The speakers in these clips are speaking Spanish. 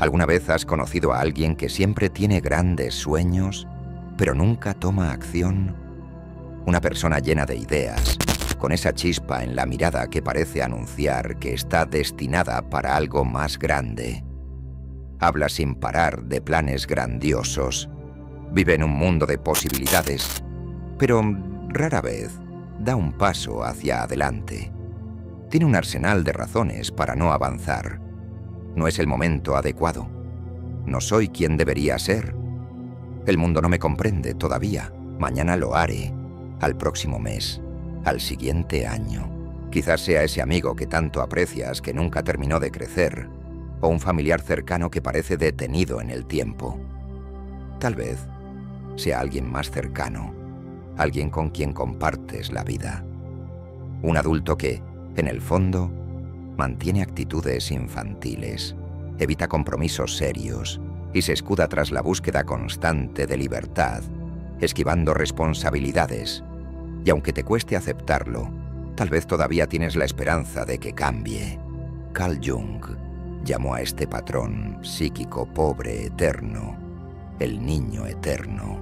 ¿Alguna vez has conocido a alguien que siempre tiene grandes sueños, pero nunca toma acción? Una persona llena de ideas, con esa chispa en la mirada que parece anunciar que está destinada para algo más grande. Habla sin parar de planes grandiosos. Vive en un mundo de posibilidades, pero rara vez da un paso hacia adelante. Tiene un arsenal de razones para no avanzar. No es el momento adecuado. No soy quien debería ser. El mundo no me comprende todavía. Mañana lo haré. Al próximo mes. Al siguiente año. Quizás sea ese amigo que tanto aprecias que nunca terminó de crecer, o un familiar cercano que parece detenido en el tiempo. Tal vez sea alguien más cercano, alguien con quien compartes la vida. Un adulto que, en el fondo, mantiene actitudes infantiles, evita compromisos serios y se escuda tras la búsqueda constante de libertad, esquivando responsabilidades. Y aunque te cueste aceptarlo, tal vez todavía tienes la esperanza de que cambie. Carl Jung llamó a este patrón psíquico pobre eterno, el niño eterno.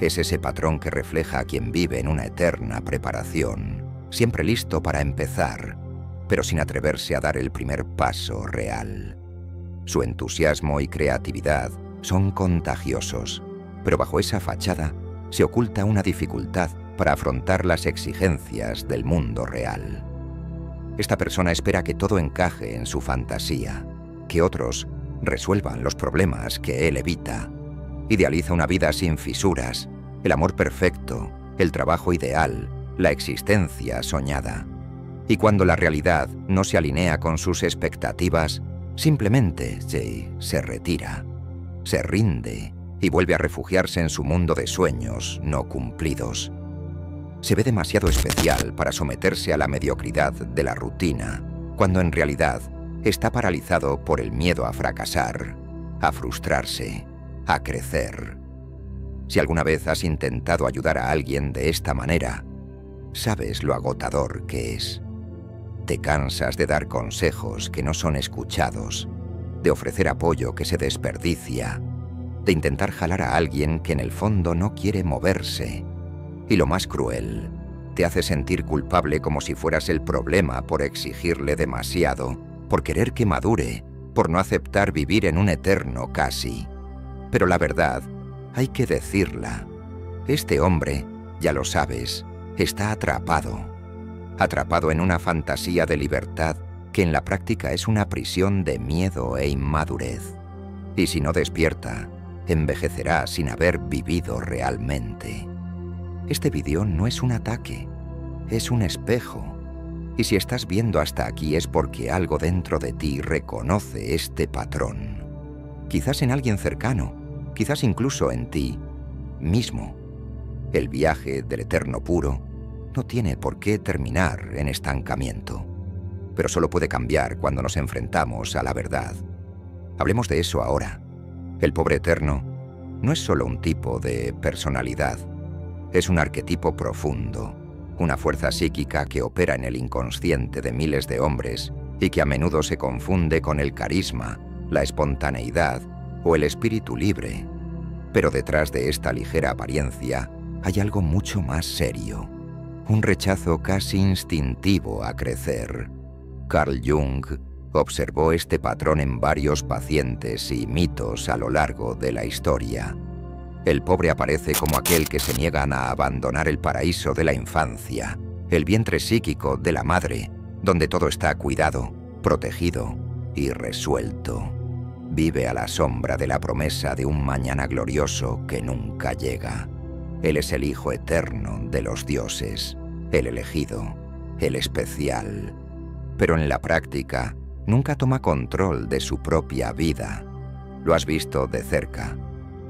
Es ese patrón que refleja a quien vive en una eterna preparación, siempre listo para empezar, pero sin atreverse a dar el primer paso real. Su entusiasmo y creatividad son contagiosos, pero bajo esa fachada se oculta una dificultad para afrontar las exigencias del mundo real. Esta persona espera que todo encaje en su fantasía, que otros resuelvan los problemas que él evita. Idealiza una vida sin fisuras, el amor perfecto, el trabajo ideal, la existencia soñada. Y cuando la realidad no se alinea con sus expectativas, simplemente se retira, se rinde y vuelve a refugiarse en su mundo de sueños no cumplidos. Se ve demasiado especial para someterse a la mediocridad de la rutina, cuando en realidad está paralizado por el miedo a fracasar, a frustrarse, a crecer. Si alguna vez has intentado ayudar a alguien de esta manera, sabes lo agotador que es. Te cansas de dar consejos que no son escuchados, de ofrecer apoyo que se desperdicia, de intentar jalar a alguien que en el fondo no quiere moverse. Y lo más cruel, te hace sentir culpable como si fueras el problema por exigirle demasiado, por querer que madure, por no aceptar vivir en un eterno casi. Pero la verdad, hay que decirla. Este hombre, ya lo sabes, está atrapado. Atrapado en una fantasía de libertad que en la práctica es una prisión de miedo e inmadurez. Y si no despierta, envejecerá sin haber vivido realmente. Este vídeo no es un ataque, es un espejo. Y si estás viendo hasta aquí es porque algo dentro de ti reconoce este patrón. Quizás en alguien cercano, quizás incluso en ti mismo. El viaje del eterno puro no tiene por qué terminar en estancamiento, pero solo puede cambiar cuando nos enfrentamos a la verdad. Hablemos de eso ahora. El pobre eterno no es solo un tipo de personalidad. Es un arquetipo profundo, una fuerza psíquica que opera en el inconsciente de miles de hombres y que a menudo se confunde con el carisma, la espontaneidad o el espíritu libre. Pero detrás de esta ligera apariencia hay algo mucho más serio, un rechazo casi instintivo a crecer. Carl Jung observó este patrón en varios pacientes y mitos a lo largo de la historia. El pobre aparece como aquel que se niegan a abandonar el paraíso de la infancia, el vientre psíquico de la madre, donde todo está cuidado, protegido y resuelto. Vive a la sombra de la promesa de un mañana glorioso que nunca llega. Él es el Hijo eterno de los dioses, el elegido, el especial. Pero en la práctica, nunca toma control de su propia vida. Lo has visto de cerca.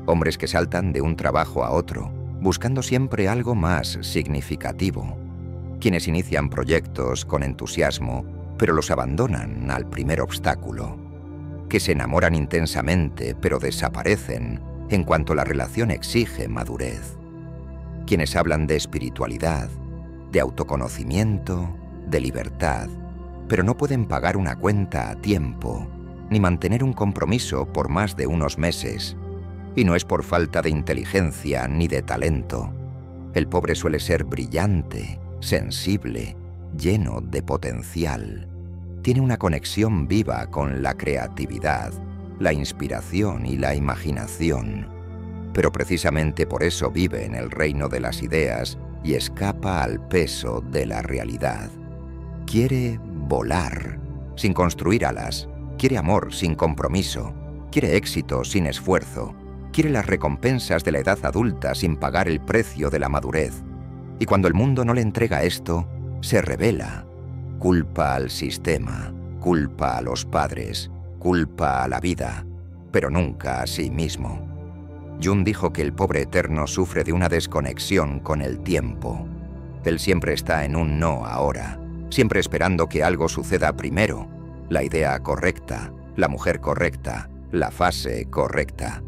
Hombres que saltan de un trabajo a otro, buscando siempre algo más significativo. Quienes inician proyectos con entusiasmo, pero los abandonan al primer obstáculo. Que se enamoran intensamente, pero desaparecen en cuanto la relación exige madurez. Quienes hablan de espiritualidad, de autoconocimiento, de libertad, pero no pueden pagar una cuenta a tiempo, ni mantener un compromiso por más de unos meses. Y no es por falta de inteligencia ni de talento. El pobre suele ser brillante, sensible, lleno de potencial. Tiene una conexión viva con la creatividad, la inspiración y la imaginación. Pero precisamente por eso vive en el reino de las ideas y escapa al peso de la realidad. Quiere volar, sin construir alas. Quiere amor sin compromiso. Quiere éxito sin esfuerzo. Quiere las recompensas de la edad adulta sin pagar el precio de la madurez. Y cuando el mundo no le entrega esto, se rebela. Culpa al sistema, culpa a los padres, culpa a la vida, pero nunca a sí mismo. Jung dijo que el pobre eterno sufre de una desconexión con el tiempo. Él siempre está en un no ahora, siempre esperando que algo suceda primero, la idea correcta, la mujer correcta, la fase correcta.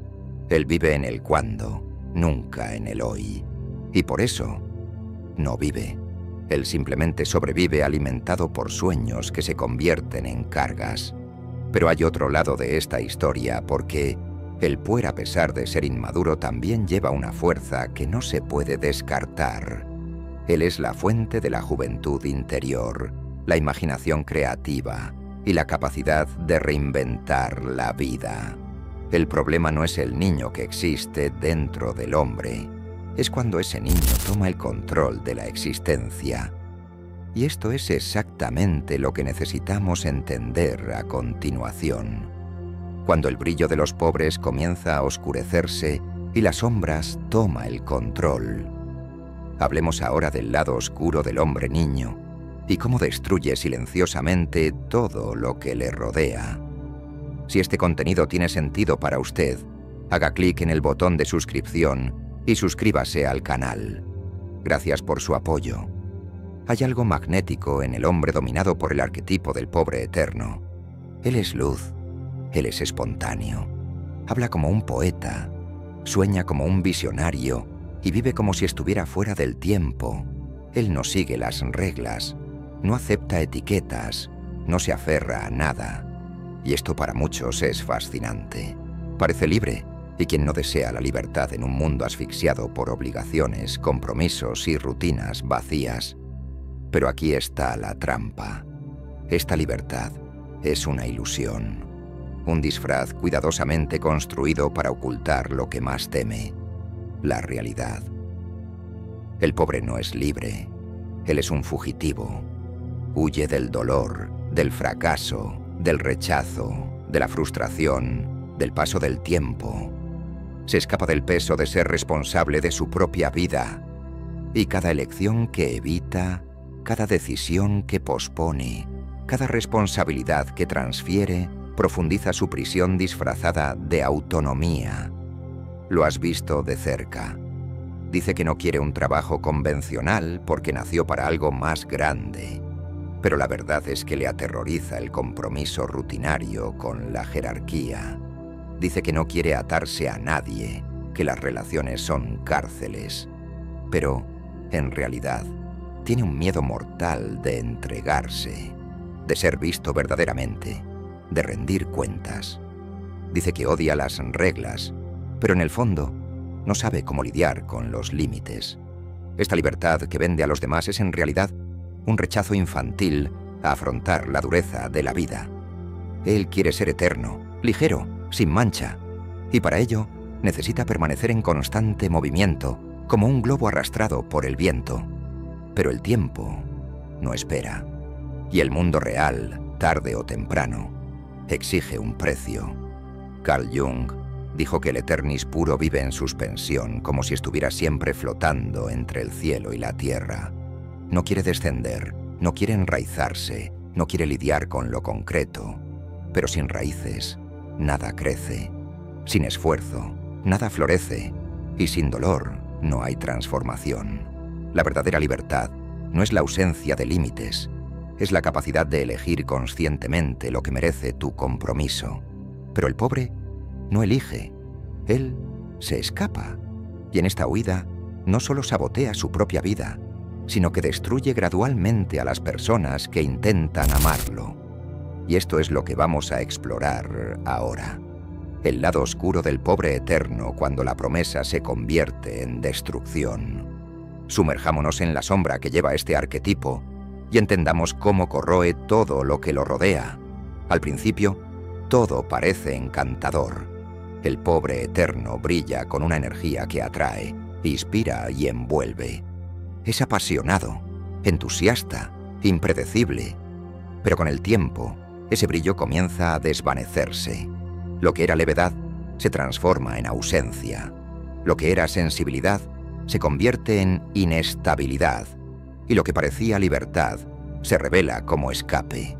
Él vive en el cuándo, nunca en el hoy. Y por eso, no vive. Él simplemente sobrevive alimentado por sueños que se convierten en cargas. Pero hay otro lado de esta historia porque el puer, a pesar de ser inmaduro, también lleva una fuerza que no se puede descartar. Él es la fuente de la juventud interior, la imaginación creativa y la capacidad de reinventar la vida. El problema no es el niño que existe dentro del hombre, es cuando ese niño toma el control de la existencia. Y esto es exactamente lo que necesitamos entender a continuación. Cuando el brillo de los pobres comienza a oscurecerse y las sombras toma el control. Hablemos ahora del lado oscuro del hombre niño y cómo destruye silenciosamente todo lo que le rodea. Si este contenido tiene sentido para usted, haga clic en el botón de suscripción y suscríbase al canal. Gracias por su apoyo. Hay algo magnético en el hombre dominado por el arquetipo del pobre eterno. Él es luz, él es espontáneo, habla como un poeta, sueña como un visionario y vive como si estuviera fuera del tiempo. Él no sigue las reglas, no acepta etiquetas, no se aferra a nada. Y esto para muchos es fascinante. Parece libre, y quien no desea la libertad en un mundo asfixiado por obligaciones, compromisos y rutinas vacías. Pero aquí está la trampa. Esta libertad es una ilusión, un disfraz cuidadosamente construido para ocultar lo que más teme, la realidad. El pobre no es libre, él es un fugitivo. Huye del dolor, del fracaso, del rechazo, de la frustración, del paso del tiempo. Se escapa del peso de ser responsable de su propia vida. Y cada elección que evita, cada decisión que pospone, cada responsabilidad que transfiere, profundiza su prisión disfrazada de autonomía. Lo has visto de cerca. Dice que no quiere un trabajo convencional porque nació para algo más grande. Pero la verdad es que le aterroriza el compromiso rutinario con la jerarquía. Dice que no quiere atarse a nadie, que las relaciones son cárceles. Pero, en realidad, tiene un miedo mortal de entregarse, de ser visto verdaderamente, de rendir cuentas. Dice que odia las reglas, pero en el fondo no sabe cómo lidiar con los límites. Esta libertad que vende a los demás es en realidad un rechazo infantil a afrontar la dureza de la vida. Él quiere ser eterno, ligero, sin mancha, y para ello necesita permanecer en constante movimiento, como un globo arrastrado por el viento. Pero el tiempo no espera, y el mundo real, tarde o temprano, exige un precio. Carl Jung dijo que el eternis puro vive en suspensión, como si estuviera siempre flotando entre el cielo y la tierra. No quiere descender, no quiere enraizarse, no quiere lidiar con lo concreto. Pero sin raíces, nada crece. Sin esfuerzo, nada florece. Y sin dolor, no hay transformación. La verdadera libertad no es la ausencia de límites, es la capacidad de elegir conscientemente lo que merece tu compromiso. Pero el pobre no elige, él se escapa. Y en esta huida no solo sabotea su propia vida, sino que destruye gradualmente a las personas que intentan amarlo. Y esto es lo que vamos a explorar ahora. El lado oscuro del pobre eterno cuando la promesa se convierte en destrucción. Sumerjámonos en la sombra que lleva este arquetipo y entendamos cómo corroe todo lo que lo rodea. Al principio, todo parece encantador. El pobre eterno brilla con una energía que atrae, inspira y envuelve. Es apasionado, entusiasta, impredecible. Pero con el tiempo, ese brillo comienza a desvanecerse. Lo que era levedad se transforma en ausencia. Lo que era sensibilidad se convierte en inestabilidad. Y lo que parecía libertad se revela como escape.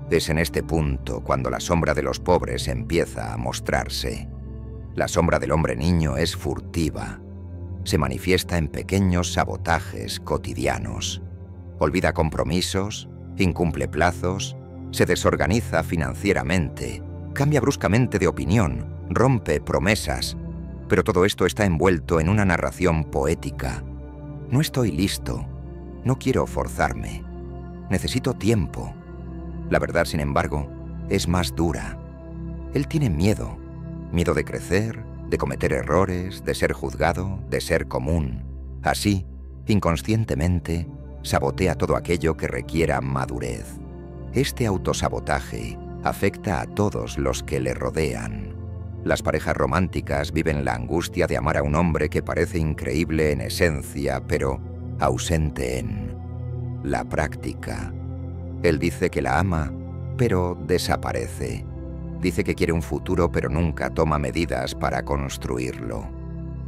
Es en este punto cuando la sombra de los pobres empieza a mostrarse. La sombra del hombre niño es furtiva. Se manifiesta en pequeños sabotajes cotidianos. Olvida compromisos, incumple plazos, se desorganiza financieramente, cambia bruscamente de opinión, rompe promesas. Pero todo esto está envuelto en una narración poética. No estoy listo. No quiero forzarme. Necesito tiempo. La verdad, sin embargo, es más dura. Él tiene miedo. Miedo de crecer, de cometer errores, de ser juzgado, de ser común. Así, inconscientemente, sabotea todo aquello que requiera madurez. Este autosabotaje afecta a todos los que le rodean. Las parejas románticas viven la angustia de amar a un hombre que parece increíble en esencia, pero ausente en la práctica. Él dice que la ama, pero desaparece. Dice que quiere un futuro, pero nunca toma medidas para construirlo.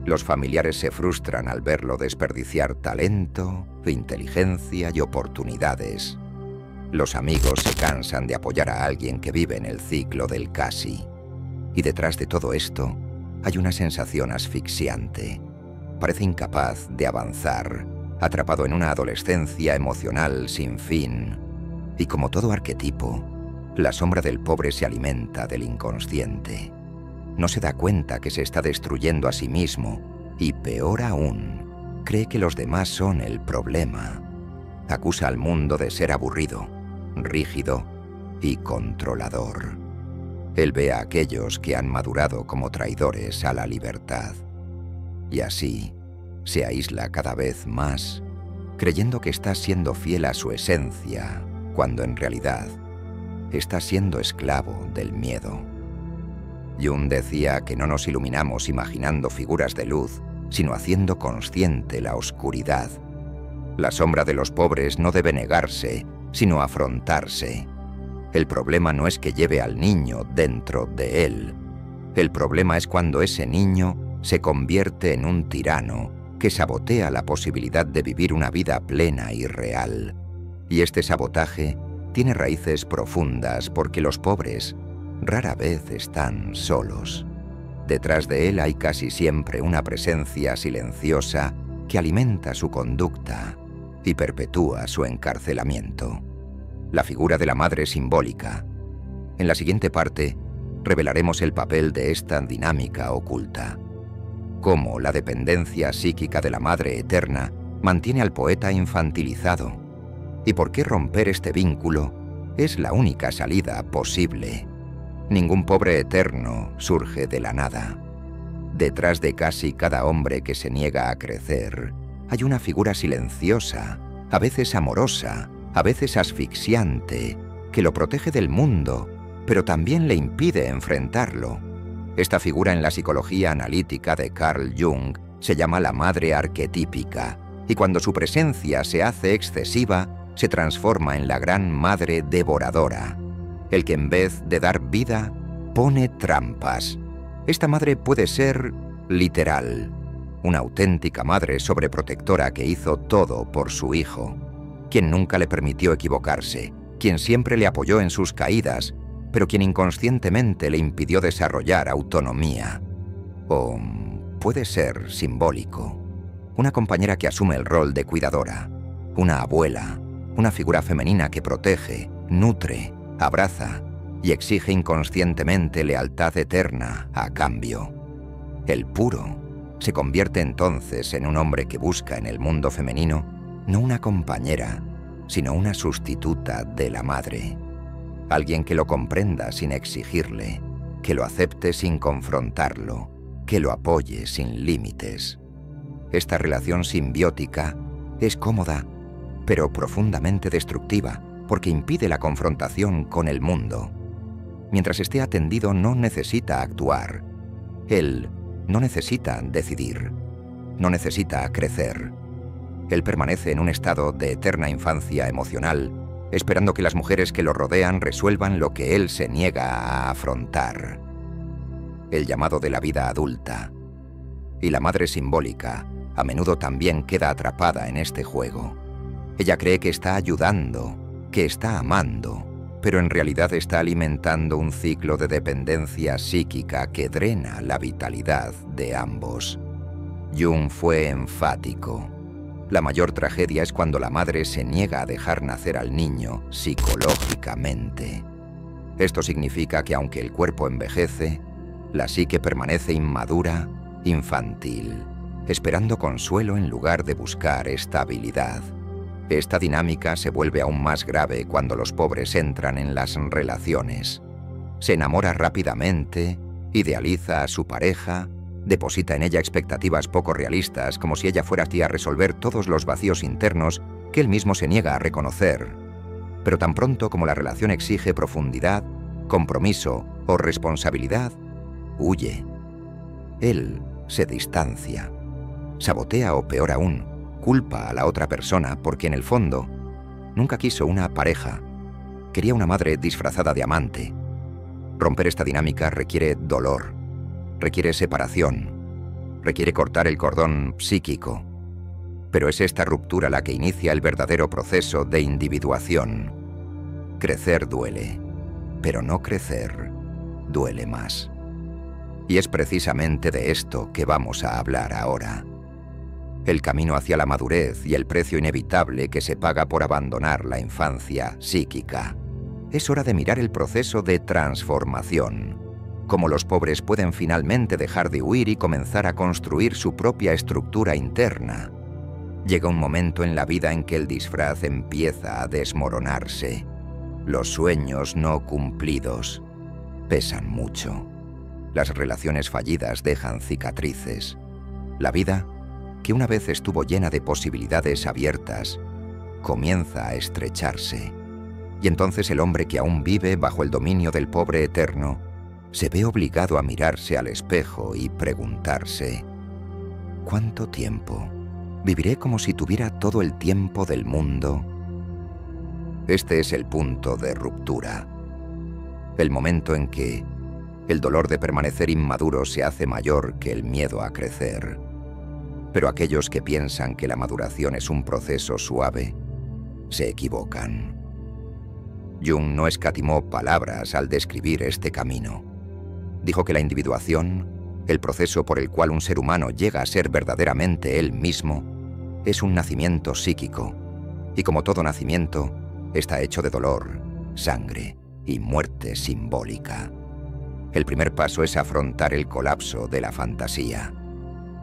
Los familiares se frustran al verlo desperdiciar talento, inteligencia y oportunidades. Los amigos se cansan de apoyar a alguien que vive en el ciclo del casi. Y detrás de todo esto hay una sensación asfixiante. Parece incapaz de avanzar, atrapado en una adolescencia emocional sin fin. Y como todo arquetipo, la sombra del pobre se alimenta del inconsciente. No se da cuenta que se está destruyendo a sí mismo y, peor aún, cree que los demás son el problema. Acusa al mundo de ser aburrido, rígido y controlador. Él ve a aquellos que han madurado como traidores a la libertad. Y así se aísla cada vez más, creyendo que está siendo fiel a su esencia, cuando en realidad está siendo esclavo del miedo. Jung decía que no nos iluminamos imaginando figuras de luz, sino haciendo consciente la oscuridad. La sombra de los pobres no debe negarse, sino afrontarse. El problema no es que lleve al niño dentro de él. El problema es cuando ese niño se convierte en un tirano que sabotea la posibilidad de vivir una vida plena y real. Y este sabotaje tiene raíces profundas porque los pobres rara vez están solos. Detrás de él hay casi siempre una presencia silenciosa que alimenta su conducta y perpetúa su encarcelamiento. La figura de la madre simbólica. En la siguiente parte, revelaremos el papel de esta dinámica oculta. Cómo la dependencia psíquica de la madre eterna mantiene al poeta infantilizado. Y por qué romper este vínculo es la única salida posible. Ningún pobre eterno surge de la nada. Detrás de casi cada hombre que se niega a crecer, hay una figura silenciosa, a veces amorosa, a veces asfixiante, que lo protege del mundo, pero también le impide enfrentarlo. Esta figura en la psicología analítica de Carl Jung se llama la madre arquetípica, y cuando su presencia se hace excesiva, se transforma en la gran madre devoradora, el que en vez de dar vida, pone trampas. Esta madre puede ser literal, una auténtica madre sobreprotectora que hizo todo por su hijo, quien nunca le permitió equivocarse, quien siempre le apoyó en sus caídas, pero quien inconscientemente le impidió desarrollar autonomía. O puede ser simbólico, una compañera que asume el rol de cuidadora, una abuela, una figura femenina que protege, nutre, abraza y exige inconscientemente lealtad eterna a cambio. El puro se convierte entonces en un hombre que busca en el mundo femenino no una compañera, sino una sustituta de la madre. Alguien que lo comprenda sin exigirle, que lo acepte sin confrontarlo, que lo apoye sin límites. Esta relación simbiótica es cómoda, pero profundamente destructiva, porque impide la confrontación con el mundo. Mientras esté atendido, no necesita actuar. Él no necesita decidir, no necesita crecer. Él permanece en un estado de eterna infancia emocional, esperando que las mujeres que lo rodean resuelvan lo que él se niega a afrontar. El llamado de la vida adulta. Y la madre simbólica a menudo también queda atrapada en este juego. Ella cree que está ayudando, que está amando, pero en realidad está alimentando un ciclo de dependencia psíquica que drena la vitalidad de ambos. Jung fue enfático. La mayor tragedia es cuando la madre se niega a dejar nacer al niño psicológicamente. Esto significa que aunque el cuerpo envejece, la psique permanece inmadura, infantil, esperando consuelo en lugar de buscar estabilidad. Esta dinámica se vuelve aún más grave cuando los pobres entran en las relaciones. Se enamora rápidamente, idealiza a su pareja, deposita en ella expectativas poco realistas, como si ella fuera a resolver todos los vacíos internos que él mismo se niega a reconocer. Pero tan pronto como la relación exige profundidad, compromiso o responsabilidad, huye. Él se distancia, sabotea o peor aún, culpa a la otra persona porque en el fondo nunca quiso una pareja, quería una madre disfrazada de amante. Romper esta dinámica requiere dolor, requiere separación, requiere cortar el cordón psíquico. Pero es esta ruptura la que inicia el verdadero proceso de individuación. Crecer duele, pero no crecer duele más. Y es precisamente de esto que vamos a hablar ahora. El camino hacia la madurez y el precio inevitable que se paga por abandonar la infancia psíquica. Es hora de mirar el proceso de transformación. Cómo los pobres pueden finalmente dejar de huir y comenzar a construir su propia estructura interna. Llega un momento en la vida en que el disfraz empieza a desmoronarse. Los sueños no cumplidos pesan mucho. Las relaciones fallidas dejan cicatrices. La vida, que una vez estuvo llena de posibilidades abiertas, comienza a estrecharse. Y entonces el hombre que aún vive bajo el dominio del pobre eterno se ve obligado a mirarse al espejo y preguntarse: ¿cuánto tiempo? ¿Viviré como si tuviera todo el tiempo del mundo? Este es el punto de ruptura. El momento en que el dolor de permanecer inmaduro se hace mayor que el miedo a crecer. Pero aquellos que piensan que la maduración es un proceso suave, se equivocan. Jung no escatimó palabras al describir este camino. Dijo que la individuación, el proceso por el cual un ser humano llega a ser verdaderamente él mismo, es un nacimiento psíquico, y como todo nacimiento, está hecho de dolor, sangre y muerte simbólica. El primer paso es afrontar el colapso de la fantasía.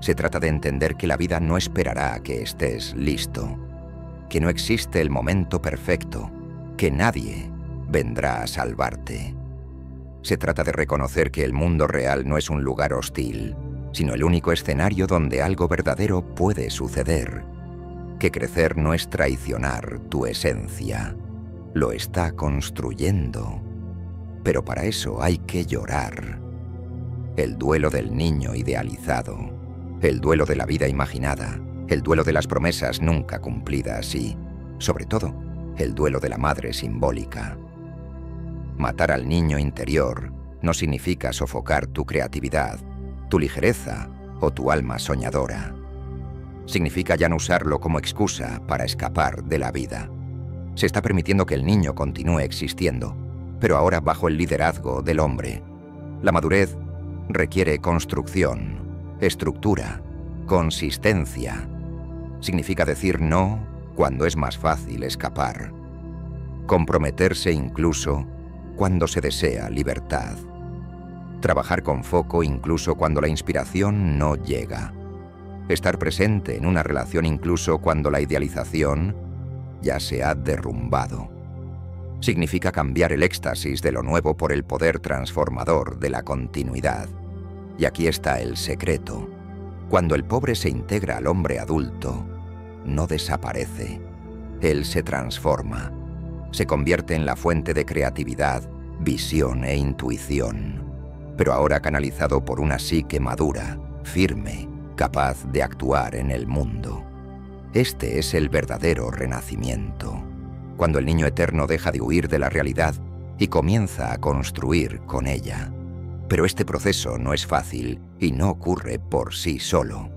Se trata de entender que la vida no esperará a que estés listo, que no existe el momento perfecto, que nadie vendrá a salvarte. Se trata de reconocer que el mundo real no es un lugar hostil, sino el único escenario donde algo verdadero puede suceder. Que crecer no es traicionar tu esencia, lo está construyendo. Pero para eso hay que llorar. El duelo del niño idealizado, el duelo de la vida imaginada, el duelo de las promesas nunca cumplidas y, sobre todo, el duelo de la madre simbólica. Matar al niño interior no significa sofocar tu creatividad, tu ligereza o tu alma soñadora. Significa ya no usarlo como excusa para escapar de la vida. Se está permitiendo que el niño continúe existiendo, pero ahora bajo el liderazgo del hombre. La madurez requiere construcción, estructura, consistencia. Significa decir no cuando es más fácil escapar. Comprometerse incluso cuando se desea libertad. Trabajar con foco incluso cuando la inspiración no llega. Estar presente en una relación incluso cuando la idealización ya se ha derrumbado. Significa cambiar el éxtasis de lo nuevo por el poder transformador de la continuidad. Y aquí está el secreto. Cuando el pobre se integra al hombre adulto, no desaparece. Él se transforma. Se convierte en la fuente de creatividad, visión e intuición. Pero ahora canalizado por una psique madura, firme, capaz de actuar en el mundo. Este es el verdadero renacimiento. Cuando el niño eterno deja de huir de la realidad y comienza a construir con ella. Pero este proceso no es fácil y no ocurre por sí solo.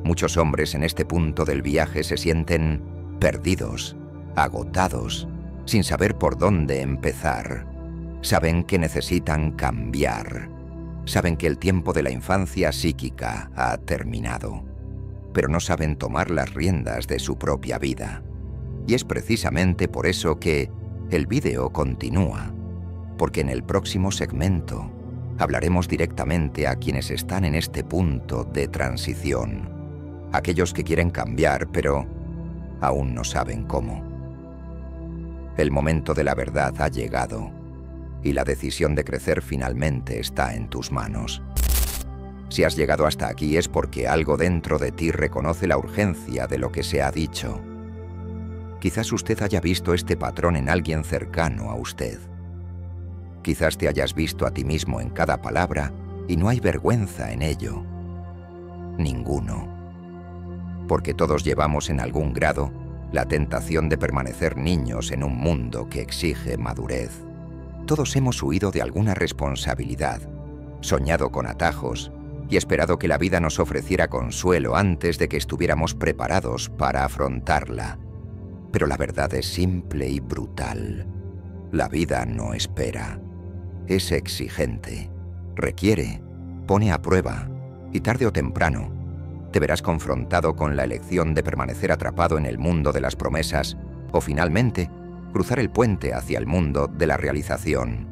Muchos hombres en este punto del viaje se sienten perdidos, agotados, sin saber por dónde empezar. Saben que necesitan cambiar. Saben que el tiempo de la infancia psíquica ha terminado. Pero no saben tomar las riendas de su propia vida. Y es precisamente por eso que el vídeo continúa. Porque en el próximo segmento hablaremos directamente a quienes están en este punto de transición. Aquellos que quieren cambiar, pero aún no saben cómo. El momento de la verdad ha llegado y la decisión de crecer finalmente está en tus manos. Si has llegado hasta aquí es porque algo dentro de ti reconoce la urgencia de lo que se ha dicho. Quizás usted haya visto este patrón en alguien cercano a usted. Quizás te hayas visto a ti mismo en cada palabra y no hay vergüenza en ello. Ninguno. Porque todos llevamos en algún grado la tentación de permanecer niños en un mundo que exige madurez. Todos hemos huido de alguna responsabilidad, soñado con atajos y esperado que la vida nos ofreciera consuelo antes de que estuviéramos preparados para afrontarla. Pero la verdad es simple y brutal. La vida no espera. Es exigente, requiere, pone a prueba, y tarde o temprano te verás confrontado con la elección de permanecer atrapado en el mundo de las promesas o finalmente cruzar el puente hacia el mundo de la realización.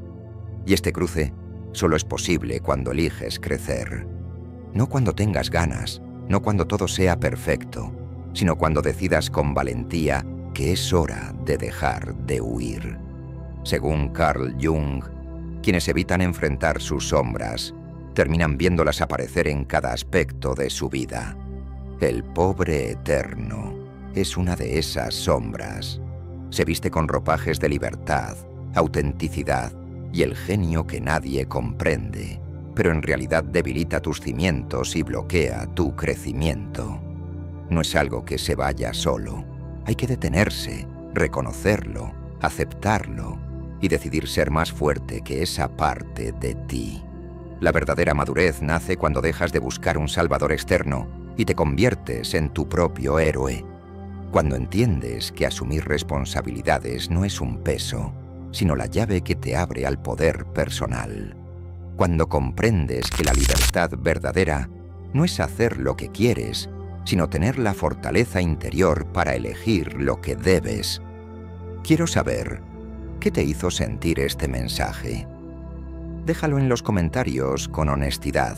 Y este cruce solo es posible cuando eliges crecer. No cuando tengas ganas, no cuando todo sea perfecto, sino cuando decidas con valentía que es hora de dejar de huir. Según Carl Jung, quienes evitan enfrentar sus sombras, terminan viéndolas aparecer en cada aspecto de su vida. El pobre eterno es una de esas sombras. Se viste con ropajes de libertad, autenticidad y el genio que nadie comprende, pero en realidad debilita tus cimientos y bloquea tu crecimiento. No es algo que se vaya solo. Hay que detenerse, reconocerlo, aceptarlo y decidir ser más fuerte que esa parte de ti. La verdadera madurez nace cuando dejas de buscar un salvador externo y te conviertes en tu propio héroe. Cuando entiendes que asumir responsabilidades no es un peso, sino la llave que te abre al poder personal. Cuando comprendes que la libertad verdadera no es hacer lo que quieres, sino tener la fortaleza interior para elegir lo que debes. Quiero saber, ¿qué te hizo sentir este mensaje? Déjalo en los comentarios con honestidad.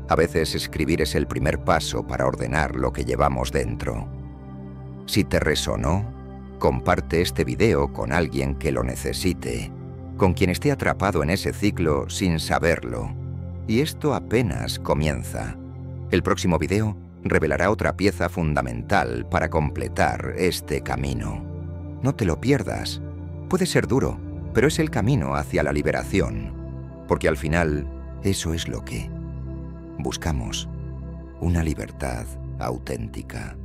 A veces escribir es el primer paso para ordenar lo que llevamos dentro. Si te resonó, comparte este video con alguien que lo necesite, con quien esté atrapado en ese ciclo sin saberlo. Y esto apenas comienza. El próximo video revelará otra pieza fundamental para completar este camino. No te lo pierdas. Puede ser duro, pero es el camino hacia la liberación. Porque al final, eso es lo que buscamos. Una libertad auténtica.